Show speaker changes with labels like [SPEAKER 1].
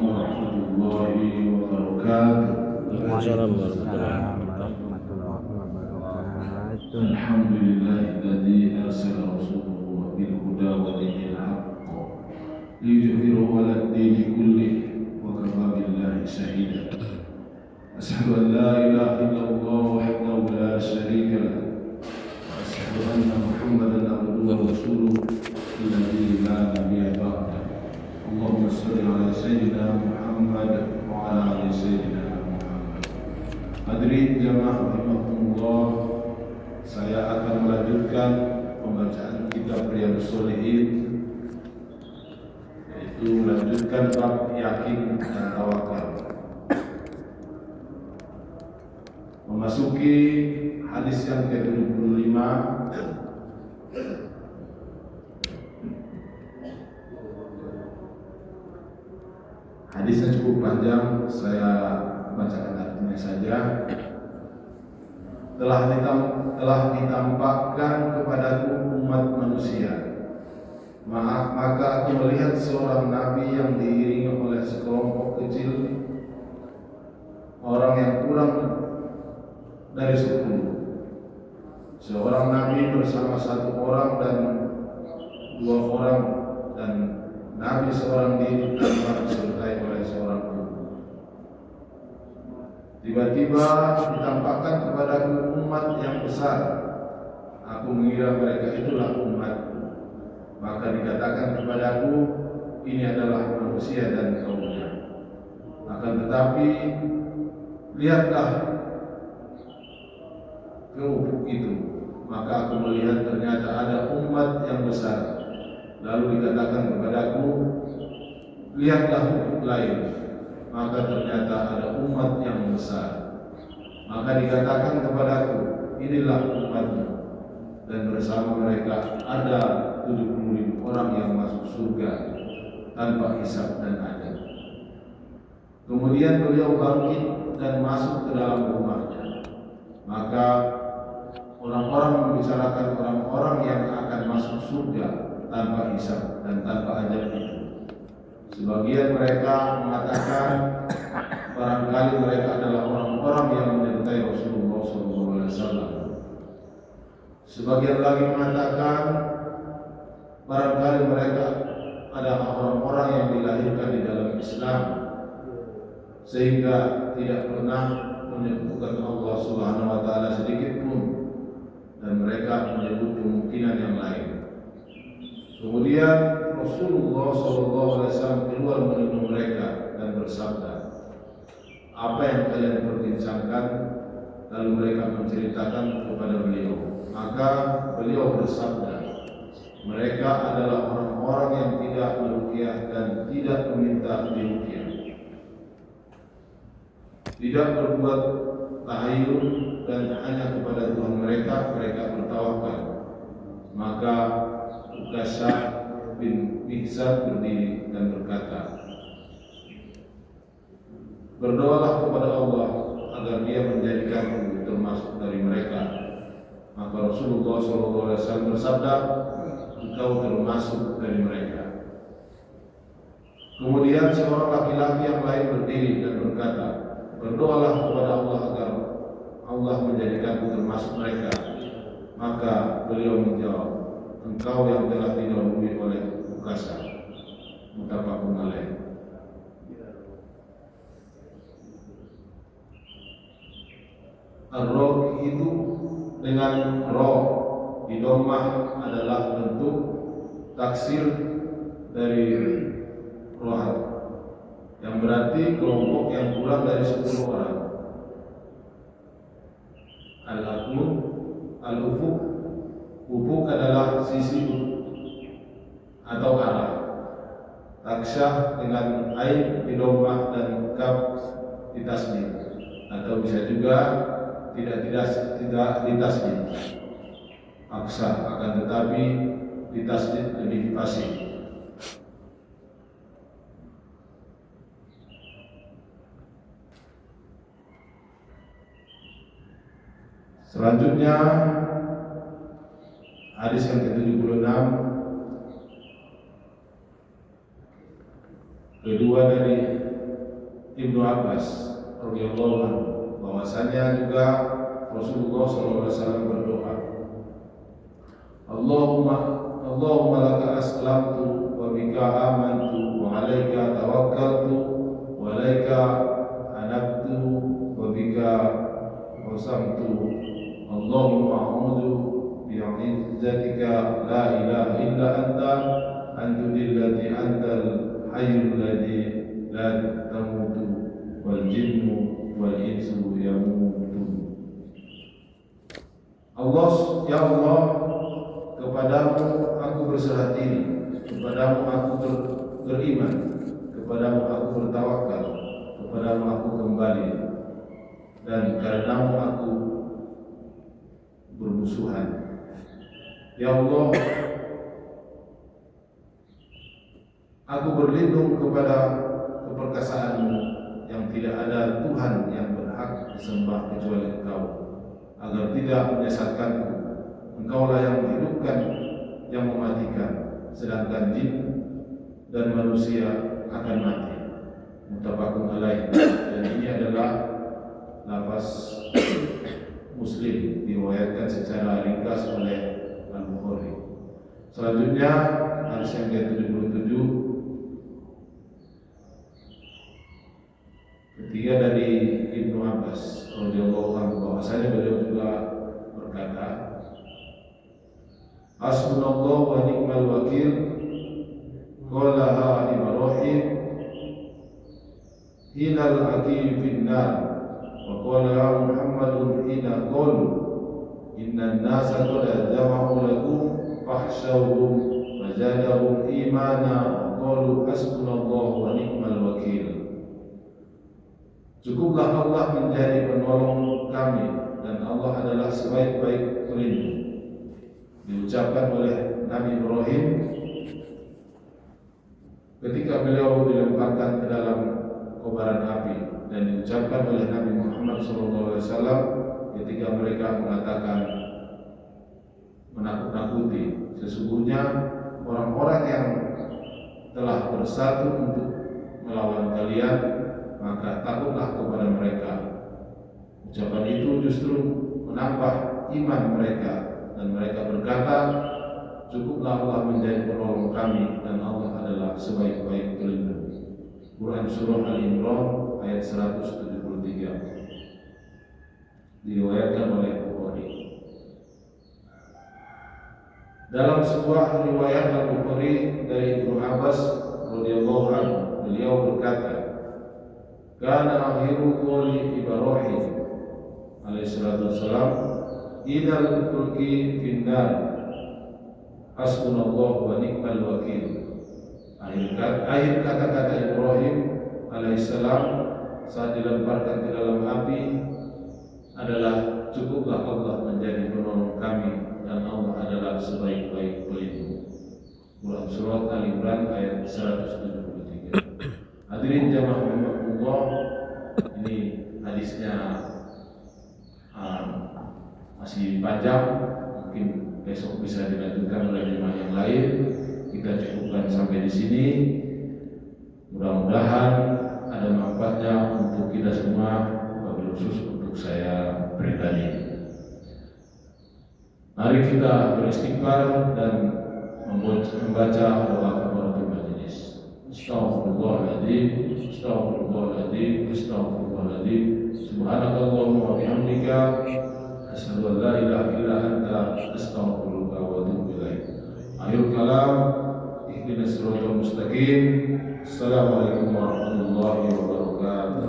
[SPEAKER 1] warahmatullahi wabarakatuh.
[SPEAKER 2] Assalamualaikum warahmatullahi wabarakatuh.
[SPEAKER 1] Alhamdulillahilladzi arsala rasulahu bil huda wa dinil haqq liyudhhirahu 'alad dini kullihi wa kafaa billahi shahida. Asyhadu an la ilaha illallah wahdahu la syarika lah wa asyhadu anna Muhammadan abduhu wa rasuluhu alladzi la nabiyya ba'dahu. Allahumma shalli 'ala sayyidina Muhammad wa 'ala ali sayyidina Muhammad. Hadirin jamaah rahimakumullah, saya akan melanjutkan pembacaan kitab Riyadhus Shalihin, yaitu melanjutkan bab yakin dan tawakal. Memasuki hadis yang ke-75. Hadisnya cukup panjang, saya bacakan artinya saja. Telah ditampakkan kepadaku umat manusia, maka aku melihat seorang nabi yang diiringi oleh sekelompok kecil orang yang kurang dari 10. Seorang nabi bersama 1 orang dan 2 orang, dan nabi seorang diri tanpa disertai oleh seorang pun. Tiba-tiba ditampakkan kepadaku umat yang besar. Aku mengira mereka itulah umatku. Maka dikatakan kepadaku, ini adalah manusia dan kaumnya. Akan tetapi lihatlah ke ufuk itu. Maka aku melihat ternyata ada umat yang besar. Lalu dikatakan kepadaku, lihatlah ufuk lain. Maka ternyata ada umat yang besar. Maka dikatakan kepadaku, inilah umatmu. Dan bersama mereka ada 70.000 orang yang masuk surga tanpa hisab dan adab. Kemudian beliau bangkit dan masuk ke dalam rumahnya. Maka orang-orang membicarakan orang-orang yang akan masuk surga tanpa hisab dan tanpa adab itu. Sebagian mereka mengatakan barangkali mereka adalah orang-orang yang menyertai Rasulullah SAW. Sebagian lagi mengatakan barangkali mereka adalah orang-orang yang dilahirkan di dalam Islam sehingga tidak pernah menyebutkan Allah Subhanahu wa taala sedikit pun, dan mereka menyebut kemungkinan yang lain. Kemudian Rasulullah SAW keluar menemui mereka dan bersabda, apa yang kalian perbincangkan? Lalu mereka menceritakan kepada beliau. Maka beliau bersabda, mereka adalah orang-orang yang tidak meruqyah dan tidak meminta diruqyah, tidak berbuat tahayyul, dan hanya kepada Tuhan mereka bertawakal. Maka Uqasyah bin Mihsan berdiri dan berkata, berdoalah kepada Allah agar Dia menjadikanmu termasuk dari mereka. Maka Rasulullah SAW bersabda, engkau termasuk dari mereka. Kemudian seorang laki-laki yang lain berdiri dan berkata, berdoalah kepada Allah agar Allah menjadikanmu termasuk mereka. Maka beliau menjawab, engkau yang telah didahului oleh Uqasyah. Muttafaqun alaih. Ar-Roh itu dengan roh di dhammah adalah bentuk taksir dari rohat, yang berarti kelompok yang kurang dari 10 orang. Al-Aqul, al-Ufuk, ufuk adalah sisi atau arah. Taksyah dengan ain di dhammah dan kaf di tasdid, atau bisa juga tidak ditasdid. Aksa, akan tetapi ditasdid lebih fasih. Selanjutnya hadis yang ke-76, kedua dari Ibnu Abbas radhiyallahu anhu bahwasanya juga Rasulullah SAW berdoa, Allahumma laka aslamtu wa bika amantu wa alaika tawakkaltu wa alaika anabtu wa bika qasamtu Allahumma a'udzu bi'izzatika la ilaha illa anta an tudillati antal hayyul ladzi la tamutu wal jinnu wal insu yamutu. Ya Allah, kepadamu aku berserah diri, kepadamu aku beriman, kepadamu aku bertawakal, kepadamu aku kembali, dan karenamu aku bermusuhan. Ya Allah, aku berlindung kepada keperkasaanmu yang tidak ada Tuhan yang berhak disembah kecuali Engkau, agar tidak menyesatkanku. Engkaulah yang menghidupkan, yang mematikan, sedangkan jin dan manusia akan mati. Muttafaqun alaih. Dan ini adalah lafaz Muslim, diriwayatkan secara ringkas oleh Al-Bukhari. Selanjutnya hadis yang ke-77, ketiga dari Ibnu Abbas radhiyallahu anhu, bahwasanya beliau juga berkata, Hasbunallahu wa ni'mal wakil, qalaha Ibrahim hinal aqim finnar, wa qala Muhammadun hina qalu innan nasa qad jama'u lakum fahsyawhum fazadahum imana wa qalu hasbunallahu wa ni'mal wakil. Cukuplah Allah menjadi penolong kami dan Allah adalah sebaik-baik pelindung. Diucapkan oleh Nabi Ibrahim ketika beliau dilemparkan ke dalam kobaran api, dan diucapkan oleh Nabi Muhammad SAW ketika mereka mengatakan menakut-nakuti, sesungguhnya orang-orang yang telah bersatu untuk melawan kalian, maka takutlah kepada mereka. Ucapan itu justru menambah iman mereka, dan mereka berkata, cukuplah Allah menjadi penolong kami dan Allah adalah sebaik-baik pelindung. Quran Surah Al-Imran ayat 173, diriwayatkan oleh Bukhari. Dalam sebuah riwayat Al-Bukhari dari Ibnu Abbas radhiyallahu anhu, beliau berkata, Kana akhiru qawli Ibrahim alaihi salatu wassalam, idal tulki finnar hasbunallahu wa ni'mal wakil. Akhir kata-kata Ibrahim alaihissalam saat dilemparkan ke dalam api adalah, cukuplah Allah menjadi penolong kami dan Allah adalah sebaik-baik pelindung. Quran Surat Al-Imran ayat 173. Hadirin jamaah rahimakumullah, ini hadisnya masih panjang, mungkin besok bisa dilanjutkan oleh jemaah yang lain. Kita cukupkan sampai di sini. Mudah-mudahan ada manfaatnya untuk kita semua, wabil khusus untuk saya pribadi. Mari kita beristighfar dan membaca doa kafaratul majelis. Astaghfirullahaladzim, astaghfirullahaladzim, astaghfirullahaladzim. Subhanakallahumma wa bihamdika, asyhadu an la ilaha illa anta, astaghfiruka wa atubu ilaik. Akhirul kalam, ihdinas siratal mustaqim. Assalamualaikum warahmatullahi wabarakatuh.